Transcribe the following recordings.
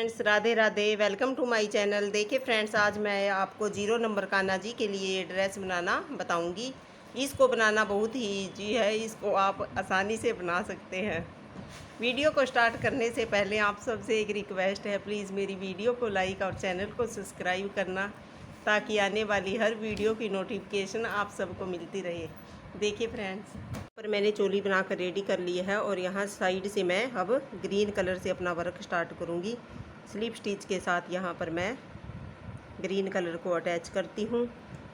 Friends, Radhe Radhe. Welcome to my channel. देखिए friends, आज मैं आपको 0 नंबर कान्हा जी के लिए ड्रेस बनाना बताऊंगी। इसको बनाना बहुत ही इजी है, इसको आप आसानी से बना सकते हैं। वीडियो को स्टार्ट करने से पहले आप सबसे एक रिक्वेस्ट है, प्लीज़ मेरी वीडियो को लाइक और चैनल को सब्सक्राइब करना, ताकि आने वाली हर वीडियो की नोटिफिकेशन आप सबको मिलती रहे। देखिए फ्रेंड्स, पर मैंने चोली बनाकर रेडी कर ली है और यहाँ साइड से मैं अब ग्रीन कलर से अपना वर्क स्टार्ट करूँगी। स्लिप स्टिच के साथ यहाँ पर मैं ग्रीन कलर को अटैच करती हूँ।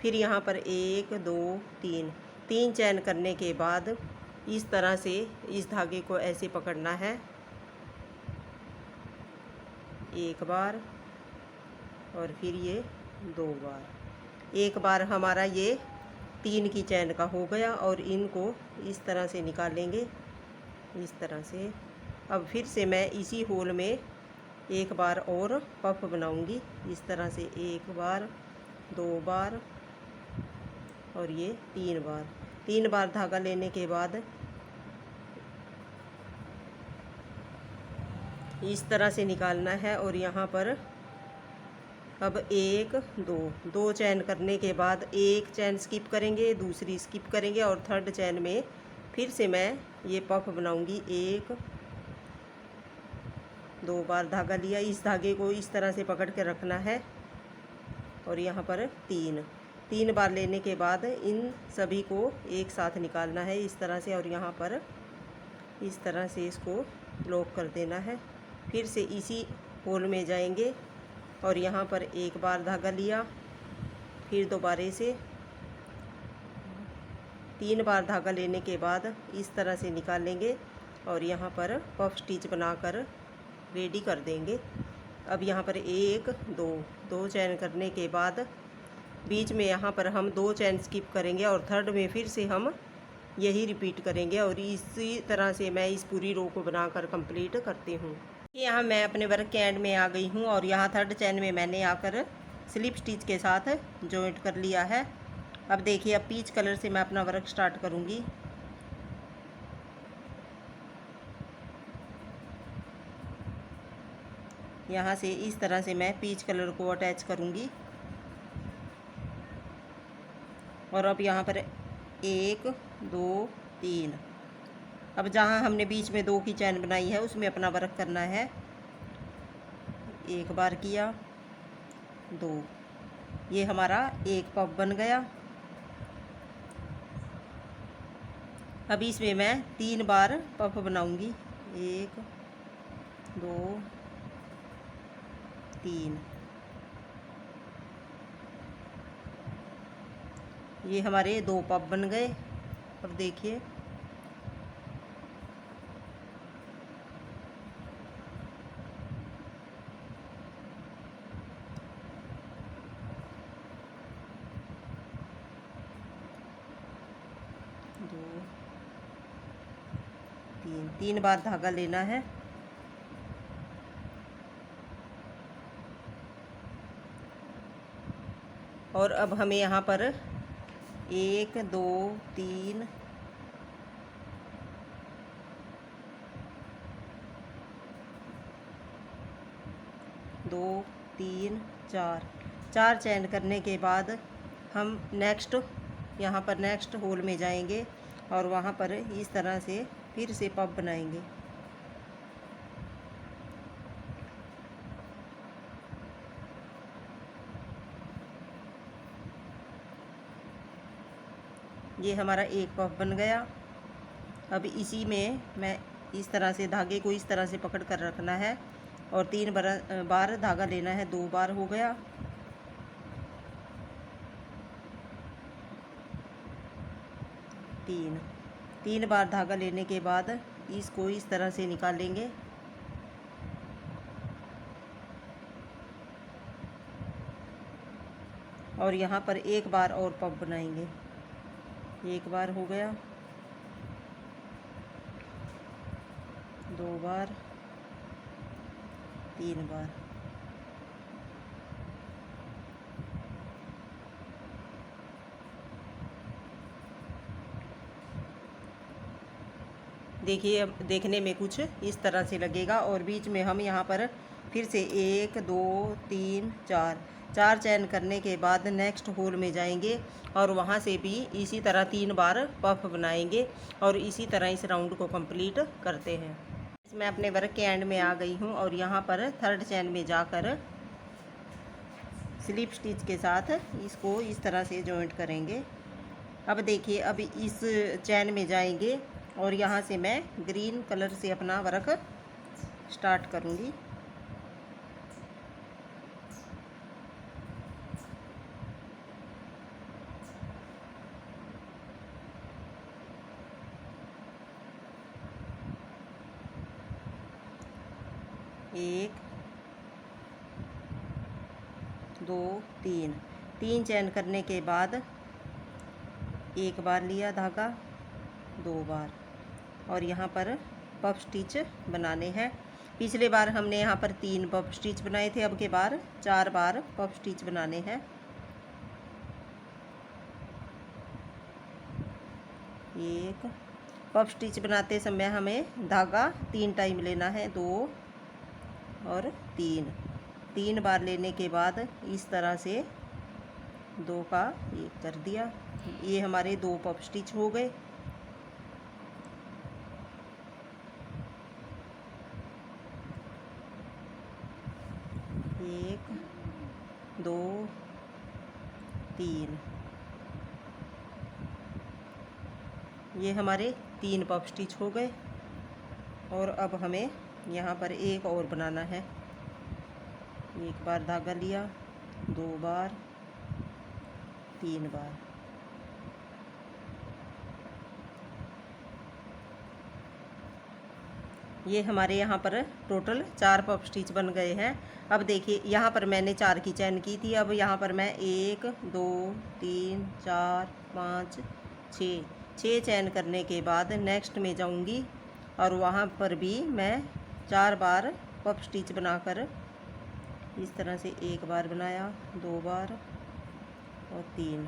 फिर यहाँ पर 1 2 3 चैन करने के बाद इस तरह से इस धागे को ऐसे पकड़ना है। एक बार और फिर ये 2 बार। एक बार हमारा ये 3 की चैन का हो गया और इनको इस तरह से निकालेंगे, इस तरह से। अब फिर से मैं इसी होल में एक बार और पफ बनाऊंगी, इस तरह से। एक बार, 2 बार और ये 3 बार। 3 बार धागा लेने के बाद इस तरह से निकालना है और यहाँ पर अब 1 2 चैन करने के बाद एक चैन स्किप करेंगे, दूसरी स्किप करेंगे और थर्ड चैन में फिर से मैं ये पफ बनाऊंगी। 1 2 बार धागा लिया, इस धागे को इस तरह से पकड़ के रखना है और यहाँ पर 3 बार लेने के बाद इन सभी को एक साथ निकालना है, इस तरह से। और यहाँ पर इस तरह से इसको लॉक कर देना है। फिर से इसी होल में जाएंगे और यहाँ पर एक बार धागा लिया, फिर दोबारा से 3 बार धागा लेने के बाद इस तरह से निकालेंगे और यहाँ पर पफ स्टिच बनाकर रेडी कर देंगे। अब यहाँ पर 1 2 चैन करने के बाद बीच में यहाँ पर हम 2 चैन स्किप करेंगे और थर्ड में फिर से हम यही रिपीट करेंगे और इसी तरह से मैं इस पूरी रो को बनाकर कंप्लीट करती हूँ। यहाँ मैं अपने वर्क के एंड में आ गई हूँ और यहाँ थर्ड चैन में मैंने आकर स्लिप स्टिच के साथ जॉइंट कर लिया है। अब देखिए, अब पीच कलर से मैं अपना वर्क स्टार्ट करूँगी। यहाँ से इस तरह से मैं पीच कलर को अटैच करूँगी और अब यहाँ पर 1 2 3। अब जहाँ हमने बीच में 2 की चैन बनाई है उसमें अपना वर्क करना है। एक बार किया, 2, ये हमारा एक पफ बन गया। अब इसमें मैं 3 बार पफ बनाऊंगी, 1 2 3। ये हमारे 2 पफ बन गए। अब देखिए, दो 3 बार धागा लेना है और अब हमें यहाँ पर 1 2 3 2 3 4 चैन करने के बाद हम नेक्स्ट यहाँ पर नेक्स्ट होल में जाएंगे और वहाँ पर इस तरह से फिर से पफ बनाएंगे। ये हमारा एक पफ बन गया। अब इसी में मैं इस तरह से धागे को इस तरह से पकड़ कर रखना है और 3 बार धागा लेना है। 2 बार हो गया, 3 बार धागा लेने के बाद इसको इस तरह से निकालेंगे और यहाँ पर एक बार और पफ बनाएंगे। एक बार हो गया, 2 बार, 3 बार। देखिए, अब देखने में कुछ इस तरह से लगेगा और बीच में हम यहाँ पर फिर से 1 2 3 4 4 चैन करने के बाद नेक्स्ट होल में जाएंगे और वहाँ से भी इसी तरह 3 बार पफ बनाएंगे और इसी तरह इस राउंड को कंप्लीट करते हैं। मैं अपने वर्क के एंड में आ गई हूँ और यहाँ पर थर्ड चैन में जाकर स्लिप स्टिच के साथ इसको इस तरह से जॉइंट करेंगे। अब देखिए, अब इस चैन में जाएंगे और यहाँ से मैं ग्रीन कलर से अपना वर्क स्टार्ट करूँगी। एक दो तीन चैन करने के बाद एक बार लिया धागा, 2 बार और यहाँ पर पफ स्टिच बनाने हैं। पिछले बार हमने यहाँ पर 3 पफ स्टिच बनाए थे, अब के बार 4 बार पफ स्टिच बनाने हैं। एक पफ स्टिच बनाते समय हमें धागा 3 टाइम लेना है, 2 और 3 बार लेने के बाद इस तरह से 2 का 1 कर दिया। ये हमारे 2 पफ स्टिच हो गए। एक 2 3 ये हमारे 3 पफ स्टिच हो गए और अब हमें यहाँ पर एक और बनाना है। एक बार धागा लिया, 2 बार, 3 बार। ये हमारे यहाँ पर टोटल 4 पफ स्टिच बन गए हैं। अब देखिए, यहाँ पर मैंने 4 की चैन की थी, अब यहाँ पर मैं 1 2 3 4 5 6 चैन करने के बाद नेक्स्ट में जाऊँगी और वहाँ पर भी मैं 4 बार पफ स्टिच बनाकर इस तरह से 1 बार बनाया, 2 बार और 3।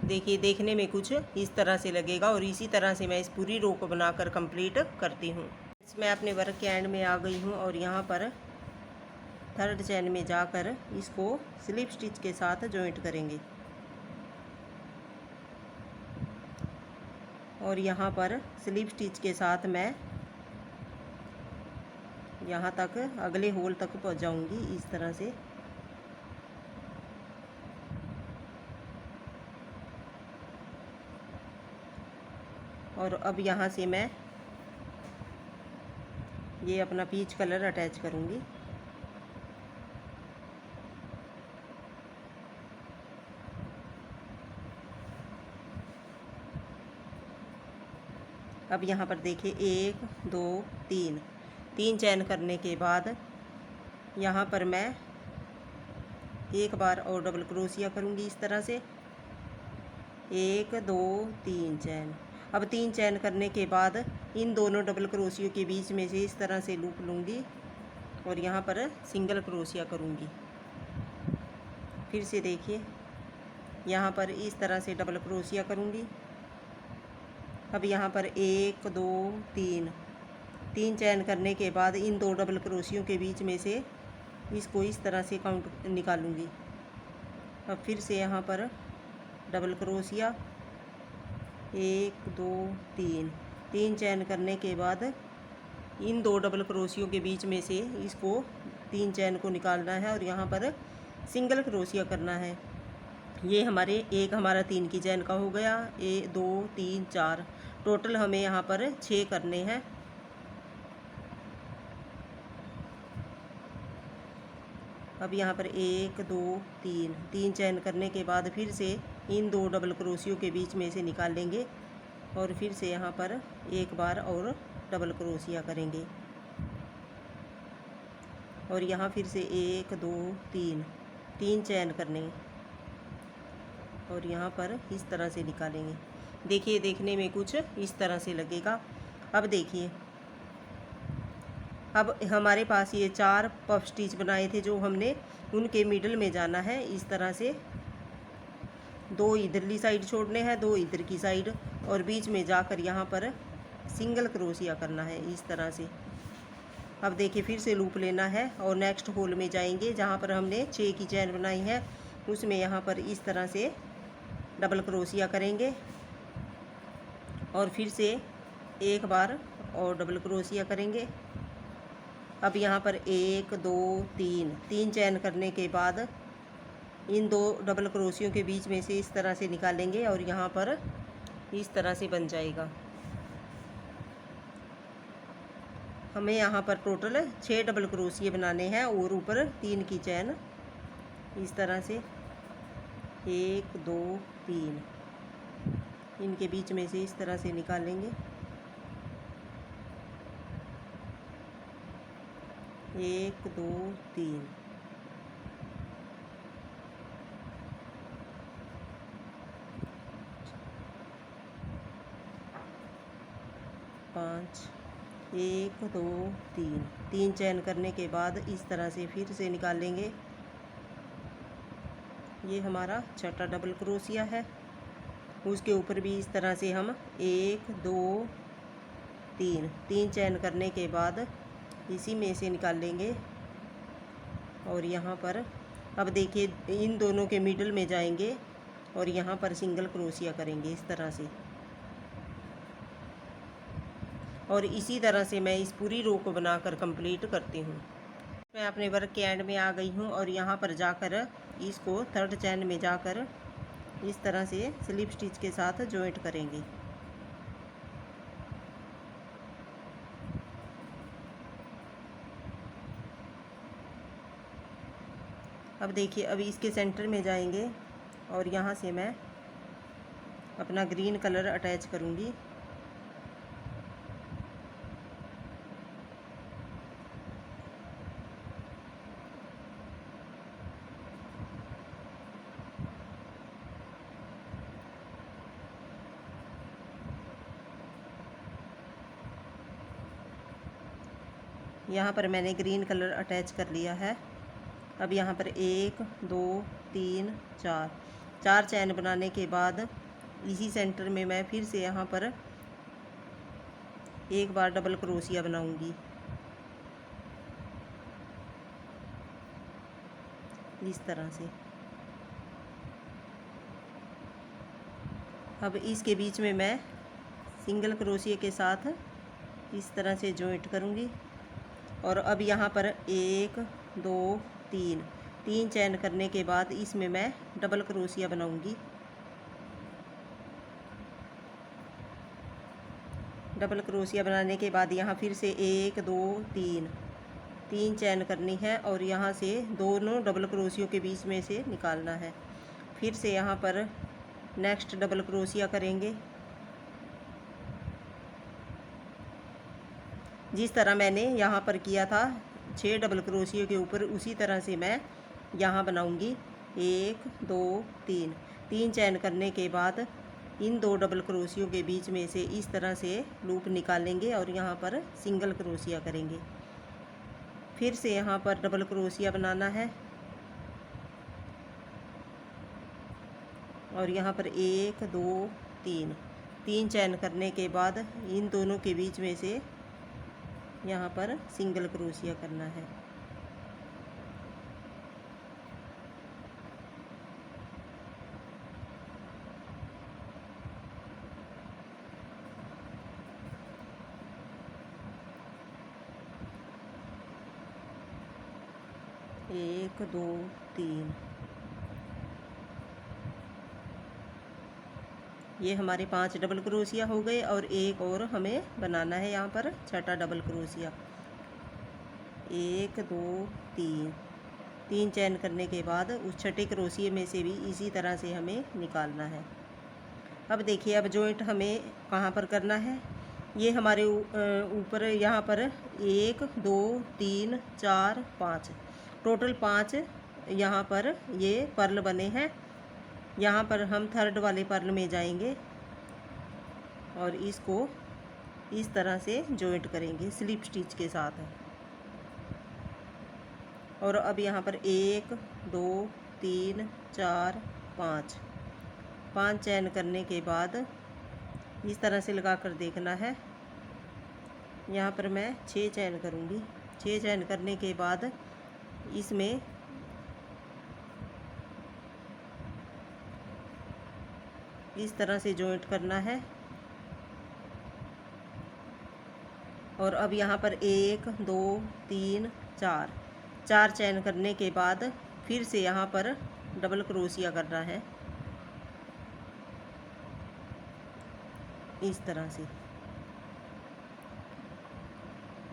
देखिए, देखने में कुछ इस तरह से लगेगा और इसी तरह से मैं इस पूरी रो को बनाकर कंप्लीट करती हूँ। मैं अपने वर्क के एंड में आ गई हूँ और यहाँ पर थर्ड चैन में जाकर इसको स्लिप स्टिच के साथ जॉइंट करेंगे और यहाँ पर स्लिप स्टिच के साथ मैं यहाँ तक अगले होल तक पहुँच जाऊँगी इस तरह से। और अब यहाँ से मैं ये अपना पीच कलर अटैच करूँगी। अब यहाँ पर देखिए, 1 2 3 चैन करने के बाद यहाँ पर मैं एक बार और डबल क्रोशिया करूँगी इस तरह से। 1 2 3 चैन। अब 3 चैन करने के बाद इन दोनों डबल क्रोशियों के बीच में से इस तरह से लूप लूँगी और यहाँ पर सिंगल क्रोशिया करूँगी। फिर से देखिए, यहाँ पर इस तरह से डबल क्रोशिया करूँगी। अब यहाँ पर 1 2 3 चैन करने के बाद इन 2 डबल क्रोशियों के बीच में से इसको इस तरह से काउंट निकालूंगी। अब फिर से यहाँ पर डबल क्रोशिया, 1 2 3 चैन करने के बाद इन 2 डबल क्रोशियों के बीच में से इसको 3 चैन को निकालना है और यहाँ पर सिंगल क्रोशिया करना है। ये हमारा 3 की चैन का हो गया। 1 2 3 4 टोटल हमें यहाँ पर 6 करने हैं। अब यहाँ पर 1 2 3 चैन करने के बाद फिर से इन 2 डबल क्रोशियों के बीच में से निकाल लेंगे और फिर से यहाँ पर एक बार और डबल क्रोशिया करेंगे और यहाँ फिर से 1 2 3 चैन करने और यहाँ पर इस तरह से निकालेंगे। देखिए, देखने में कुछ इस तरह से लगेगा। अब देखिए, अब हमारे पास ये 4 पफ स्टिच बनाए थे जो हमने, उनके मिडल में जाना है इस तरह से। 2 इधरली साइड छोड़ने हैं, 2 इधर की साइड और बीच में जाकर यहाँ पर सिंगल क्रोशिया करना है इस तरह से। अब देखिए फिर से लूप लेना है और नेक्स्ट होल में जाएंगे जहाँ पर हमने 6 की चैन बनाई है, उसमें यहाँ पर इस तरह से डबल क्रोशिया करेंगे और फिर से एक बार और डबल क्रोशिया करेंगे। अब यहाँ पर 1 2 3 चैन करने के बाद इन 2 डबल क्रोशियों के बीच में से इस तरह से निकालेंगे और यहाँ पर इस तरह से बन जाएगा। हमें यहाँ पर टोटल 6 डबल क्रोशिये बनाने हैं और ऊपर 3 की चैन इस तरह से 1 2 3 इनके बीच में से इस तरह से निकालेंगे। 1 2 3 5 1 2 3 चैन करने के बाद इस तरह से फिर से निकालेंगे। ये हमारा छठा डबल क्रोशिया है। उसके ऊपर भी इस तरह से हम 1 2 3 चैन करने के बाद इसी में से निकालेंगे और यहाँ पर अब देखिए इन दोनों के मिडल में जाएंगे और यहाँ पर सिंगल क्रोशिया करेंगे इस तरह से। और इसी तरह से मैं इस पूरी रो को बनाकर कंप्लीट करती हूँ। मैं अपने वर्क के एंड में आ गई हूँ और यहाँ पर जाकर इसको थर्ड चैन में जाकर इस तरह से स्लिप स्टिच के साथ जॉइंट करेंगे। अब देखिए अब इसके सेंटर में जाएंगे और यहाँ से मैं अपना ग्रीन कलर अटैच करूँगी। यहाँ पर मैंने ग्रीन कलर अटैच कर लिया है। अब यहाँ पर 1 2 3 4 चैन बनाने के बाद इसी सेंटर में मैं फिर से यहाँ पर एक बार डबल क्रोशिया बनाऊंगी इस तरह से। अब इसके बीच में मैं सिंगल क्रोशिया के साथ इस तरह से जॉइंट करूँगी और अब यहाँ पर 1 2 3 चैन करने के बाद इसमें मैं डबल क्रोशिया बनाऊंगी। डबल क्रोशिया बनाने के बाद यहाँ फिर से 1 2 3 चैन करनी है और यहाँ से दोनों डबल क्रोशियों के बीच में से निकालना है। फिर से यहाँ पर नेक्स्ट डबल क्रोशिया करेंगे। जिस तरह मैंने यहाँ पर किया था 6 डबल क्रोशियों के ऊपर, उसी तरह से मैं यहाँ बनाऊंगी। 1 2 3 चैन करने के बाद इन 2 डबल क्रोशियों के बीच में से इस तरह से लूप निकालेंगे और यहाँ पर सिंगल क्रोशिया करेंगे। फिर से यहाँ पर डबल क्रोशिया बनाना है और यहाँ पर 1 2 3 चैन करने के बाद इन दोनों के बीच में से यहाँ पर सिंगल क्रोशिया करना है। एक दो तीन, ये हमारे 5 डबल क्रोशिया हो गए और एक और हमें बनाना है यहाँ पर छठा डबल क्रोशिया। 1 2 3 चैन करने के बाद उस छठे क्रोशिये में से भी इसी तरह से हमें निकालना है। अब देखिए अब जॉइंट हमें कहाँ पर करना है। ये हमारे ऊपर यहाँ पर 1 2 3 4 5 टोटल 5 यहाँ पर ये पर्ल बने हैं। यहाँ पर हम थर्ड वाले पर्ल में जाएंगे और इसको इस तरह से जॉइंट करेंगे स्लिप स्टिच के साथ। और अब यहाँ पर 1 2 3 4 5 चैन करने के बाद इस तरह से लगा कर देखना है यहाँ पर मैं 6 चैन करूँगी। 6 चैन करने के बाद इसमें इस तरह से जॉइंट करना है। और अब यहाँ पर 1 2 3 4 चैन करने के बाद फिर से यहाँ पर डबल क्रोशिया करना है, इस तरह से।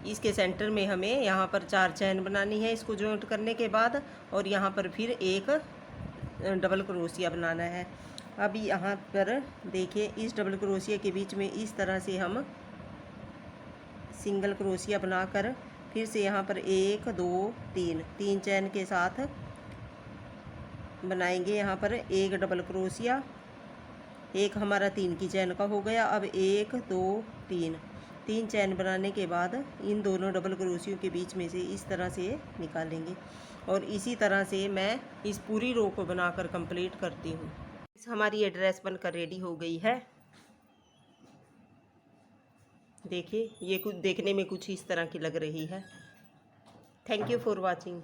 इसके सेंटर में हमें यहाँ पर 4 चैन बनानी है इसको जॉइंट करने के बाद, और यहाँ पर फिर एक डबल क्रोशिया बनाना है। अब यहाँ पर देखिए, इस डबल क्रोशिया के बीच में इस तरह से हम सिंगल क्रोशिया बनाकर फिर से यहाँ पर 1 2 3 चैन के साथ बनाएंगे। यहाँ पर एक डबल क्रोशिया, एक हमारा 3 की चैन का हो गया। अब 1 2 3 चैन बनाने के बाद इन दोनों डबल क्रोशियों के बीच में से इस तरह से निकालेंगे, और इसी तरह से मैं इस पूरी रो को बनाकर कंप्लीट करती हूँ। हमारी ये ड्रेस बनकर रेडी हो गई है। देखिए, ये कुछ देखने में कुछ इस तरह की लग रही है। Thank you for watching.